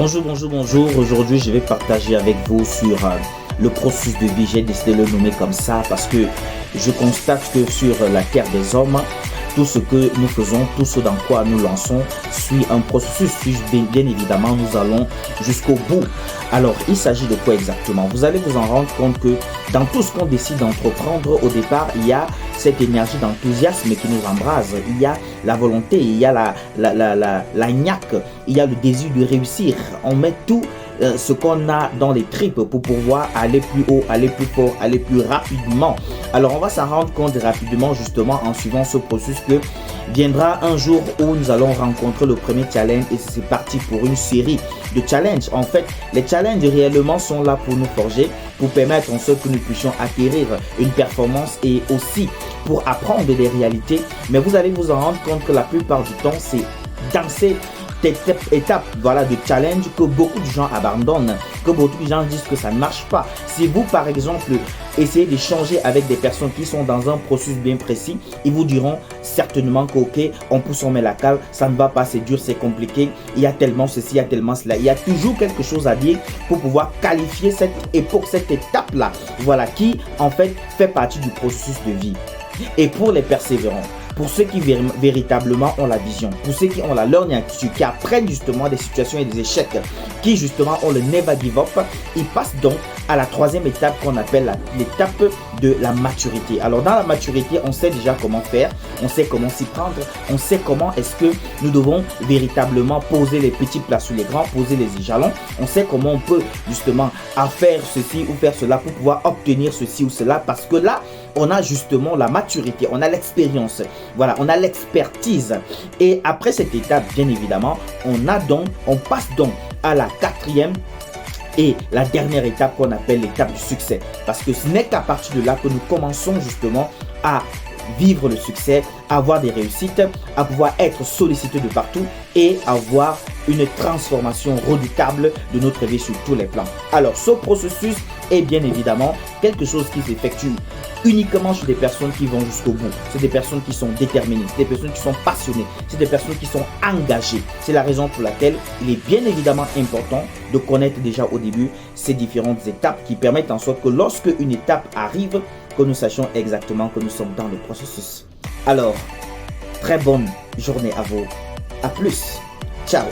Bonjour, bonjour, bonjour. Aujourd'hui, je vais partager avec vous sur le processus de vie. J'ai décidé de le nommer comme ça parce que je constate que sur la terre des hommes, tout ce que nous faisons, tout ce dans quoi nous lançons, suit un processus. Bien évidemment, nous allons jusqu'au bout. Alors, il s'agit de quoi exactement? Vous allez vous en rendre compte que dans tout ce qu'on décide d'entreprendre, au départ, il y a cette énergie d'enthousiasme qui nous embrase. Il y a la volonté, il y a la niaque, il y a le désir de réussir. On met tout ce qu'on a dans les tripes pour pouvoir aller plus haut, aller plus fort, aller plus rapidement. Alors on va s'en rendre compte rapidement justement en suivant ce processus que viendra un jour où nous allons rencontrer le premier challenge et c'est parti pour une série de challenges. En fait, les challenges réellement sont là pour nous forger, pour permettre en sorte que nous puissions acquérir une performance et aussi pour apprendre des réalités. Mais vous allez vous en rendre compte que la plupart du temps, c'est dans ces étape de challenge que beaucoup de gens abandonnent, que beaucoup de gens disent que ça ne marche pas. Si vous par exemple essayez d'échanger avec des personnes qui sont dans un processus bien précis, ils vous diront certainement que ok, on pousse, on met la cale, ça ne va pas, c'est dur, c'est compliqué, il y a tellement ceci, il y a tellement cela. Il y a toujours quelque chose à dire pour pouvoir qualifier cette époque, cette étape là, voilà, qui en fait fait partie du processus de vie. Et pour les persévérants, pour ceux qui véritablement ont la vision, pour ceux qui ont la learning attitude, qui apprennent justement des situations et des échecs, qui justement ont le never give up, ils passent donc à la troisième étape qu'on appelle l'étape de la maturité. Alors dans la maturité, on sait déjà comment faire, on sait comment s'y prendre, on sait comment est-ce que nous devons véritablement poser les petits plats sur les grands, poser les jalons, on sait comment on peut justement faire ceci ou faire cela pour pouvoir obtenir ceci ou cela, parce que là, on a justement la maturité, on a l'expérience, voilà, on a l'expertise. Et après cette étape, bien évidemment, on passe donc à la quatrième et la dernière étape qu'on appelle l'étape du succès. Parce que ce n'est qu'à partir de là que nous commençons justement à vivre le succès, avoir des réussites, à pouvoir être sollicité de partout et avoir une transformation redoutable de notre vie sur tous les plans. Alors, ce processus est bien évidemment quelque chose qui s'effectue uniquement sur des personnes qui vont jusqu'au bout. C'est des personnes qui sont déterminées, c'est des personnes qui sont passionnées, c'est des personnes qui sont engagées. C'est la raison pour laquelle il est bien évidemment important de connaître déjà au début ces différentes étapes qui permettent en sorte que lorsque une étape arrive, que nous sachions exactement que nous sommes dans le processus. Alors, très bonne journée à vous. À plus. Ciao.